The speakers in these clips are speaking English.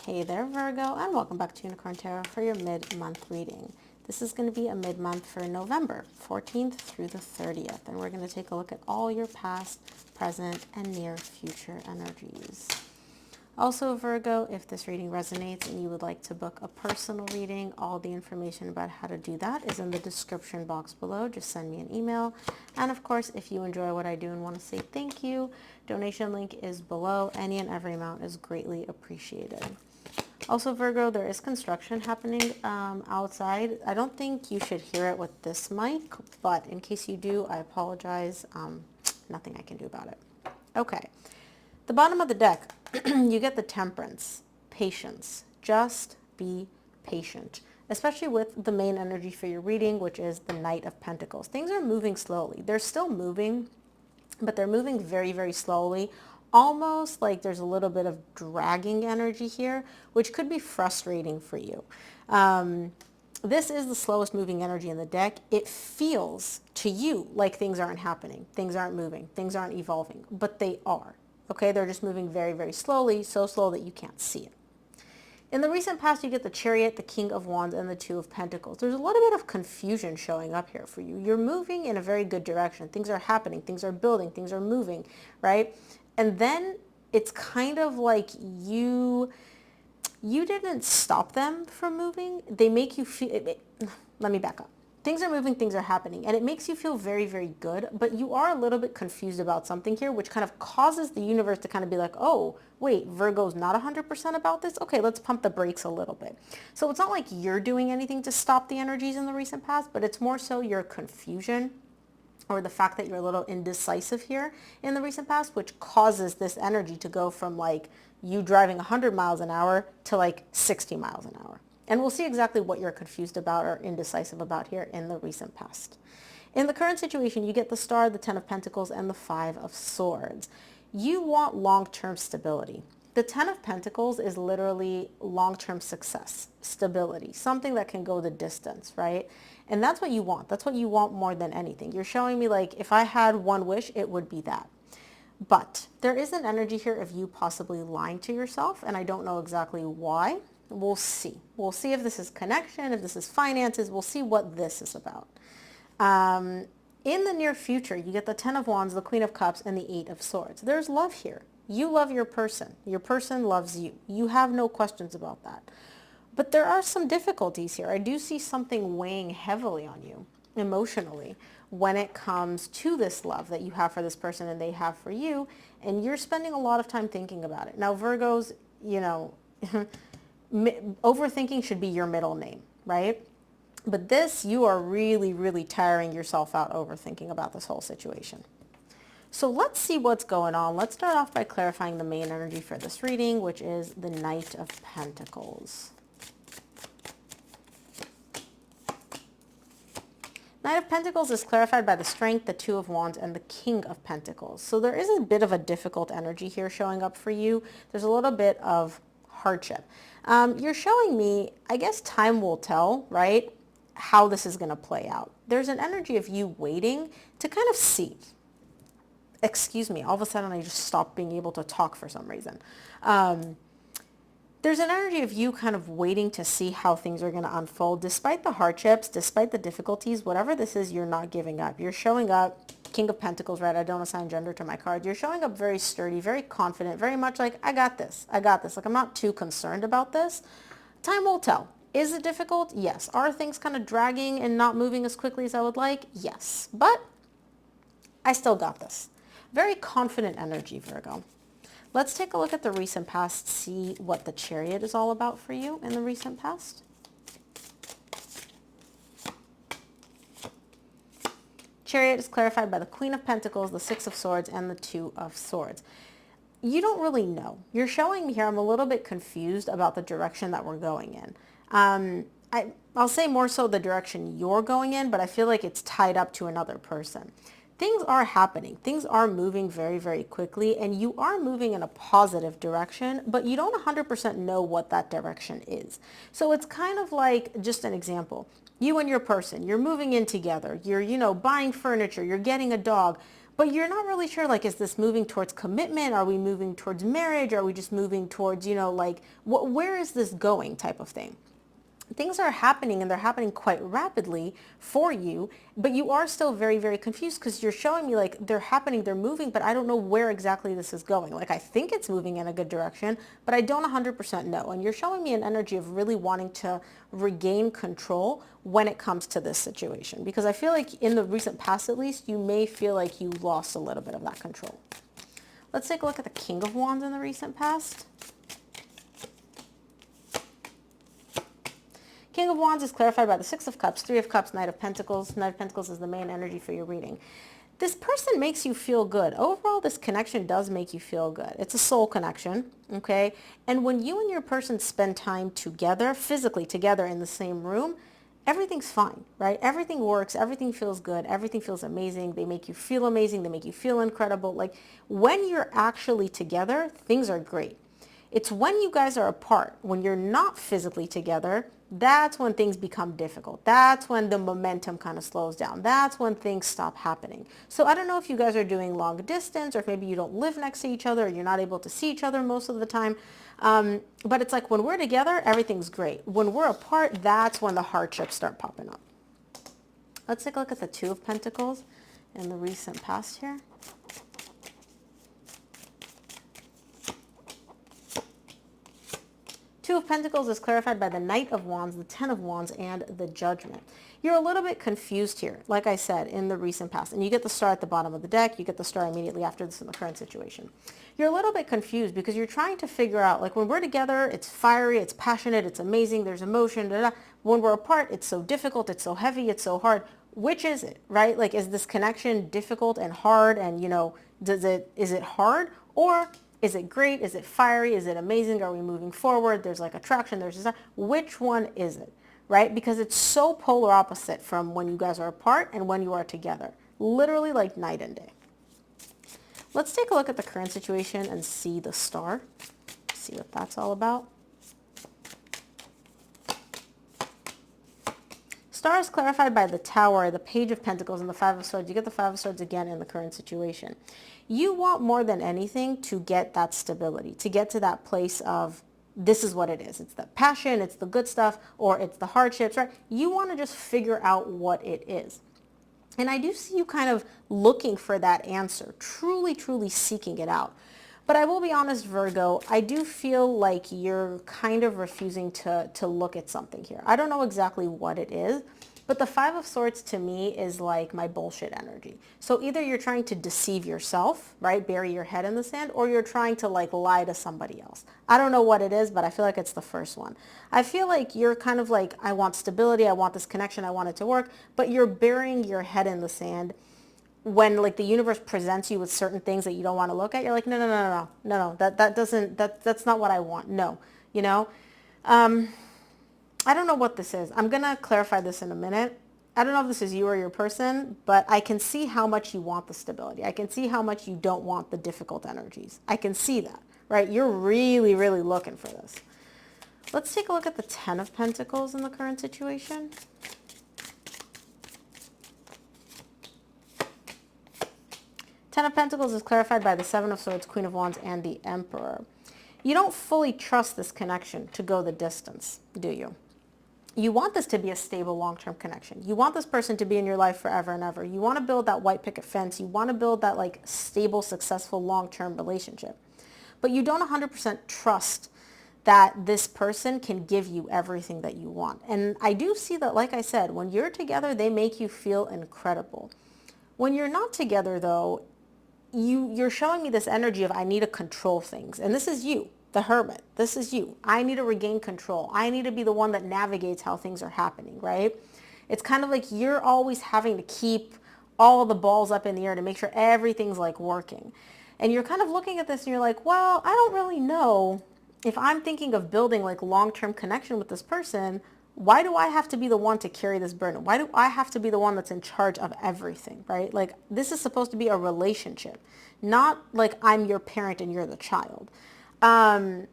Hey there, Virgo, and welcome back to Unicorn Tarot for your mid-month reading. This is going to be a mid-month for November 14th through the 30th, and we're going to take a look at all your past, present, and near future energies. Also, Virgo, if this reading resonates and you would like to book a personal reading, all the information about how to do that is in the description box below. Just send me an email. And of course, if you enjoy what I do and want to say thank you, donation link is below. Any and every amount is greatly appreciated. Also, Virgo, there is construction happening outside. I don't think you should hear it with this mic, but in case you do, I apologize. Nothing I can do about it. Okay. The bottom of the deck, you get the Temperance, patience. Just be patient, especially with the main energy for your reading, which is the Knight of Pentacles. Things are moving slowly. They're still moving, but they're moving very, very slowly, almost like there's a little bit of dragging energy here, which could be frustrating for you. This is the slowest moving energy in the deck. It feels to you like things aren't happening, things aren't moving, things aren't evolving, but they are. Okay, they're just moving very, very slowly, so slow that you can't see it. In the recent past, you get the Chariot, the King of Wands, and the Two of Pentacles. There's a little bit of confusion showing up here for you. You're moving in a very good direction. Things are happening, things are building, things are moving, right? And then it's kind of like you didn't stop them from moving. They make you feel, let me back up. Things are moving, things are happening, and it makes you feel very, very good, but you are a little bit confused about something here, which kind of causes the universe to kind of be like, oh, wait, Virgo's not 100% about this? Okay, let's pump the brakes a little bit. So it's not like you're doing anything to stop the energies in the recent past, but it's more so your confusion or the fact that you're a little indecisive here in the recent past, which causes this energy to go from like you driving 100 miles an hour to like 60 miles an hour. And we'll see exactly what you're confused about or indecisive about here in the recent past. In the current situation, you get the Star, the Ten of Pentacles, and the Five of Swords. You want long-term stability. The Ten of Pentacles is literally long-term success, stability, something that can go the distance, right? And that's what you want. That's what you want more than anything. You're showing me like, if I had one wish, it would be that. But there is an energy here of you possibly lying to yourself, and I don't know exactly why. We'll see. We'll see if this is connection, if this is finances. We'll see what this is about. In the near future, you get the Ten of Wands, the Queen of Cups, and the Eight of Swords. There's love here. You love your person. Your person loves you. You have no questions about that. But there are some difficulties here. I do see something weighing heavily on you emotionally when it comes to this love that you have for this person and they have for you, and you're spending a lot of time thinking about it. Now, Virgos, you know, overthinking should be your middle name, right? But this, you are really, really tiring yourself out overthinking about this whole situation. So let's see what's going on. Let's start off by clarifying the main energy for this reading, which is the Knight of Pentacles. Knight of Pentacles is clarified by the Strength, the Two of Wands, and the King of Pentacles. So there is a bit of a difficult energy here showing up for you. There's a little bit of hardship. You're showing me, I guess time will tell, right, how this is going to play out. There's an energy of you waiting to kind of see. Excuse me, all of a sudden I just stopped being able to talk for some reason. There's an energy of you kind of waiting to see how things are going to unfold. Despite the hardships, despite the difficulties, whatever this is, you're not giving up. You're showing up, King of Pentacles, right? I don't assign gender to my card. You're showing up very sturdy, very confident, very much like, I got this. I got this. Like, I'm not too concerned about this. Time will tell. Is it difficult? Yes. Are things kind of dragging and not moving as quickly as I would like? Yes. But I still got this. Very confident energy, Virgo. Let's take a look at the recent past, see what the Chariot is all about for you in the recent past. Chariot is clarified by the Queen of Pentacles, the Six of Swords, and the Two of Swords. You don't really know. You're showing me here, I'm a little bit confused about the direction that we're going in. I'll say more so the direction you're going in, but I feel like it's tied up to another person. Things are happening. Things are moving very, very quickly, and you are moving in a positive direction, but you don't 100% know what that direction is. So it's kind of like, just an example, you and your person, you're moving in together, you're, buying furniture, you're getting a dog, but you're not really sure, like, is this moving towards commitment? Are we moving towards marriage? Are we just moving towards, like, where is this going type of thing? Things are happening and they're happening quite rapidly for you, but you are still very, very confused because you're showing me like they're happening, they're moving, but I don't know where exactly this is going. Like I think it's moving in a good direction, but I don't 100% know. And you're showing me an energy of really wanting to regain control when it comes to this situation, because I feel like in the recent past, at least, you may feel like you lost a little bit of that control. Let's take a look at the King of Wands in the recent past. King of Wands is clarified by the Six of Cups, Three of Cups, Knight of Pentacles. Knight of Pentacles is the main energy for your reading. This person makes you feel good. Overall, this connection does make you feel good. It's a soul connection, okay? And when you and your person spend time together, physically together in the same room, everything's fine, right? Everything works. Everything feels good. Everything feels amazing. They make you feel amazing. They make you feel incredible. Like when you're actually together, things are great. It's when you guys are apart, when you're not physically together, that's when things become difficult. That's when the momentum kind of slows down. That's when things stop happening. So I don't know if you guys are doing long distance or if maybe you don't live next to each other or you're not able to see each other most of the time. But it's like when we're together, everything's great. When we're apart, that's when the hardships start popping up. Let's take a look at the Two of Pentacles in the recent past here. Two of Pentacles is clarified by the Knight of Wands, the Ten of Wands, and the Judgment. You're a little bit confused here, like I said, in the recent past. And you get the star at the bottom of the deck. You get the star immediately after this in the current situation. You're a little bit confused because you're trying to figure out, like when we're together, it's fiery, it's passionate, it's amazing, there's emotion, da, da. When we're apart, it's so difficult, it's so heavy, it's so hard. Which is it, right? Like, is this connection difficult and hard and, is it hard, or is it great? Is it fiery? Is it amazing? Are we moving forward? There's like attraction. There's desire. Which one is it, right? Because it's so polar opposite from when you guys are apart and when you are together. Literally like night and day. Let's take a look at the current situation and see the star. See what that's all about. Star is clarified by the Tower, the Page of Pentacles, and the Five of Swords. You get the Five of Swords again in the current situation. You want more than anything to get that stability, to get to that place of this is what it is. It's the passion, it's the good stuff, or it's the hardships, right? You want to just figure out what it is. And I do see you kind of looking for that answer, truly, truly seeking it out. But I will be honest, Virgo, I do feel like you're kind of refusing to look at something here. I don't know exactly what it is, but the Five of Swords to me is like my bullshit energy. So either you're trying to deceive yourself, right, bury your head in the sand, or you're trying to like lie to somebody else. I don't know what it is, but I feel like it's the first one. I feel like you're kind of like, I want stability, I want this connection, I want it to work, but you're burying your head in the sand. When like the universe presents you with certain things that you don't want to look at, you're like, no, that's not what I want. No, I don't know what this is. I'm going to clarify this in a minute. I don't know if this is you or your person, but I can see how much you want the stability. I can see how much you don't want the difficult energies. I can see that, right? You're really, really looking for this. Let's take a look at the Ten of Pentacles in the current situation. Ten of Pentacles is clarified by the Seven of Swords, Queen of Wands, and the Emperor. You don't fully trust this connection to go the distance, do you? You want this to be a stable long-term connection. You want this person to be in your life forever and ever. You want to build that white picket fence. You want to build that like stable, successful long-term relationship. But you don't 100% trust that this person can give you everything that you want. And I do see that, like I said, when you're together, they make you feel incredible. When you're not together, though, you're showing me this energy of I need to control things. And this is you, the Hermit. This is you. I need to regain control. I need to be the one that navigates how things are happening, right? It's kind of like you're always having to keep all the balls up in the air to make sure everything's like working. And you're kind of looking at this and you're like, well, I don't really know if I'm thinking of building like long-term connection with this person. Why do I have to be the one to carry this burden? Why do I have to be the one that's in charge of everything, right? Like this is supposed to be a relationship, not like I'm your parent and you're the child. I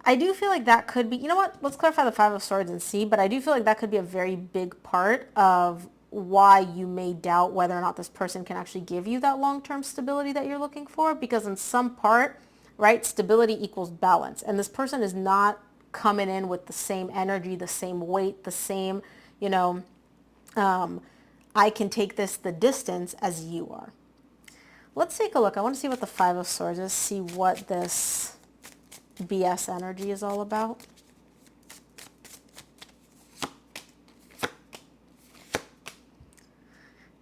do feel like that could be, you know what? Let's clarify the Five of Swords and see, but I do feel like that could be a very big part of why you may doubt whether or not this person can actually give you that long-term stability that you're looking for, because in some part, right, stability equals balance. And this person is not coming in with the same energy, the same weight, the same, you know, I can take this the distance as you are. Let's take a look. I want to see what the Five of Swords is, see what this BS energy is all about.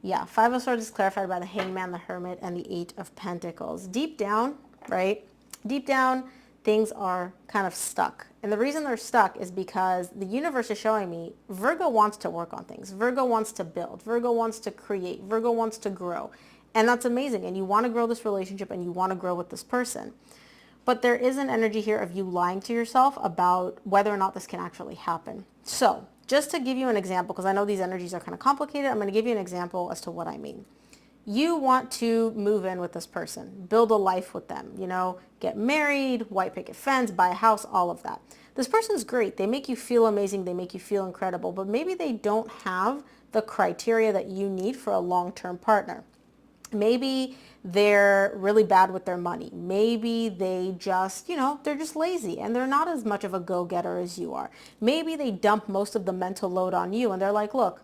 Yeah, Five of Swords is clarified by the Hangman, the Hermit, and the Eight of Pentacles. Deep down, right? Deep down, things are kind of stuck. And the reason they're stuck is because the universe is showing me Virgo wants to work on things. Virgo wants to build. Virgo wants to create. Virgo wants to grow. And that's amazing. And you want to grow this relationship and you want to grow with this person. But there is an energy here of you lying to yourself about whether or not this can actually happen. So just to give you an example, because I know these energies are kind of complicated, I'm going to give you an example as to what I mean. You want to move in with this person, build a life with them, you know, get married, white picket fence, buy a house, all of that. This person's great. They make you feel amazing. They make you feel incredible, but maybe they don't have the criteria that you need for a long-term partner. Maybe they're really bad with their money. Maybe they just, you know, they're just lazy and they're not as much of a go-getter as you are. Maybe they dump most of the mental load on you and they're like, look,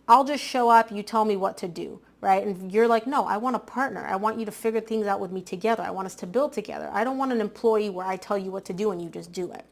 I'll just show up, you tell me what to do, right? And you're like, no, I want a partner. I want you to figure things out with me together. I want us to build together. I don't want an employee where I tell you what to do and you just do it.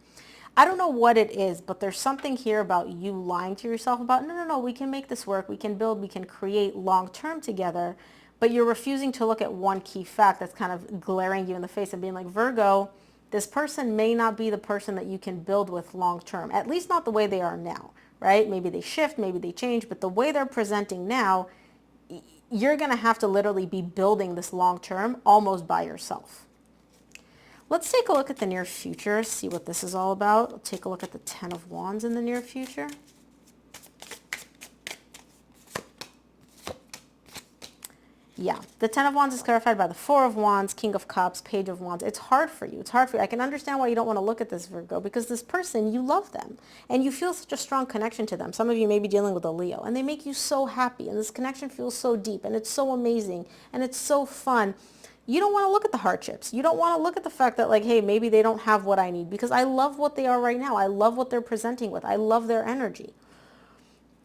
I don't know what it is, but there's something here about you lying to yourself about, no, we can make this work. We can build, we can create long-term together. But you're refusing to look at one key fact that's kind of glaring you in the face and being like, Virgo, this person may not be the person that you can build with long term, at least not the way they are now, right? Maybe they shift, maybe they change, but the way they're presenting now, you're going to have to literally be building this long term almost by yourself. Let's take a look at the near future, see what this is all about. Let's take a look at the Ten of Wands in the near future. Yeah, the Ten of Wands is clarified by the Four of Wands, King of Cups, Page of Wands. It's hard for you. It's hard for you. I can understand why you don't want to look at this, Virgo, because this person, you love them and you feel such a strong connection to them. Some of you may be dealing with a Leo and they make you so happy and this connection feels so deep and it's so amazing and it's so fun. You don't want to look at the hardships. You don't want to look at the fact that like, hey, maybe they don't have what I need, because I love what they are right now. I love what they're presenting with. I love their energy.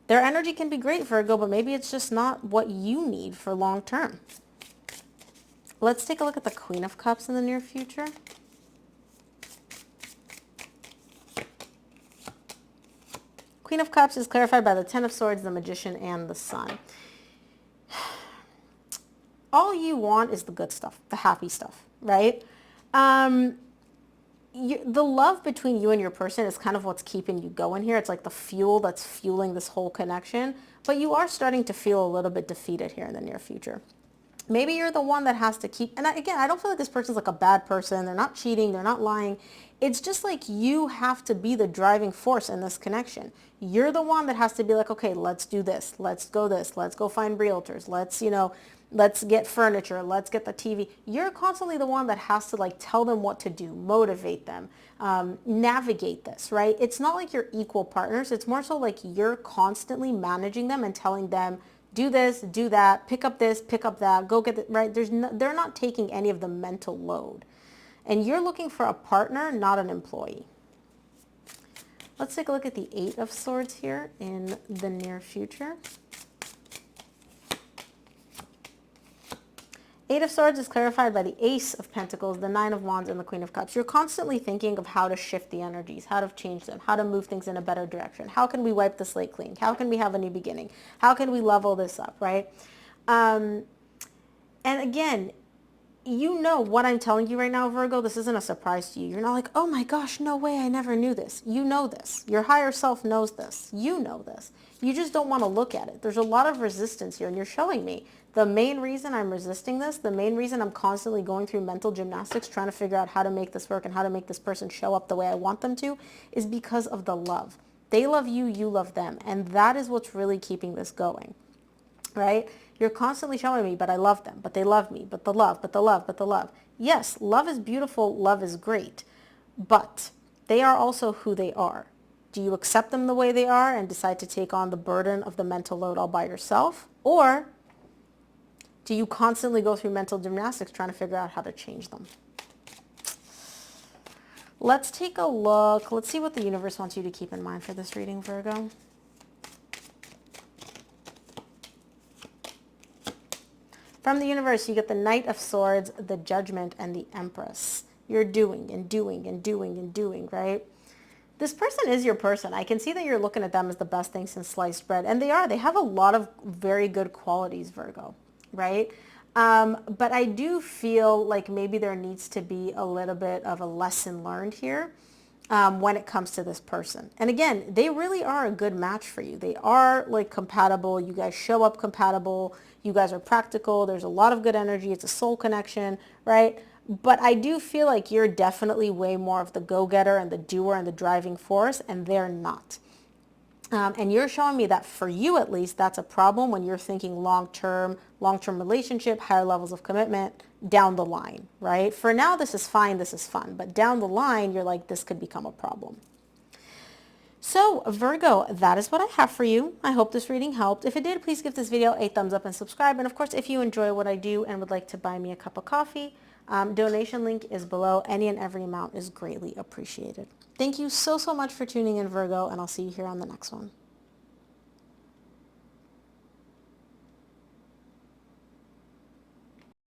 Their energy can be great, Virgo, but maybe it's just not what you need for long term. Let's take a look at the Queen of Cups in the near future. Queen of Cups is clarified by the Ten of Swords, the Magician, and the Sun. All you want is the good stuff, the happy stuff, right? The love between you and your person is kind of what's keeping you going here. It's like the fuel that's fueling this whole connection, but you are starting to feel a little bit defeated here in the near future. Maybe you're the one that has to keep, and again, I don't feel like this person's like a bad person. They're not cheating. They're not lying. It's just like you have to be the driving force in this connection. You're the one that has to be like, okay, let's do this. Let's go this. Let's go find realtors. Let's get furniture. Let's get the TV. You're constantly the one that has to like tell them what to do, motivate them, navigate this, right? It's not like you're equal partners. It's more so like you're constantly managing them and telling them, do this, do that, pick up this, pick up that, go get it, right? They're not taking any of the mental load. And you're looking for a partner, not an employee. Let's take a look at the Eight of Swords here in the near future. Eight of Swords is clarified by the Ace of Pentacles, the Nine of Wands, and the Queen of Cups. You're constantly thinking of how to shift the energies, how to change them, how to move things in a better direction. How can we wipe the slate clean? How can we have a new beginning? How can we level this up, right? And again, you know what I'm telling you right now, Virgo, this isn't a surprise to you. You're not like, oh my gosh, no way, I never knew this. You know this. Your higher self knows this. You know this. You just don't want to look at it. There's a lot of resistance here, and you're showing me the main reason I'm resisting this, the main reason I'm constantly going through mental gymnastics trying to figure out how to make this work and how to make this person show up the way I want them to, is because of the love. They love you, you love them, and that is what's really keeping this going, right? You're constantly showing me, but I love them, but they love me, but the love, but the love, but the love. Yes, love is beautiful, love is great, but they are also who they are. Do you accept them the way they are and decide to take on the burden of the mental load all by yourself? Or do you constantly go through mental gymnastics trying to figure out how to change them? Let's take a look. Let's see what the universe wants you to keep in mind for this reading, Virgo. From the universe, you get the Knight of Swords, the Judgment, and the Empress. You're doing and doing and doing and doing, right? This person is your person. I can see that you're looking at them as the best thing since sliced bread. And they are. They have a lot of very good qualities, Virgo, right? But I do feel like maybe there needs to be a little bit of a lesson learned here when it comes to this person. And again, they really are a good match for you. They are like compatible. You guys show up compatible. You guys are practical. There's a lot of good energy. It's a soul connection, right? But I do feel like you're definitely way more of the go-getter and the doer and the driving force, and they're not. And you're showing me that for you, at least, that's a problem when you're thinking long-term relationship, higher levels of commitment down the line, right? For now, this is fine, this is fun. But down the line, you're like, this could become a problem. So Virgo, that is what I have for you. I hope this reading helped. If it did, please give this video a thumbs up and subscribe. And of course, if you enjoy what I do and would like to buy me a cup of coffee, donation link is below. Any and every amount is greatly appreciated. Thank you so much for tuning in, Virgo, and I'll see you here on the next one.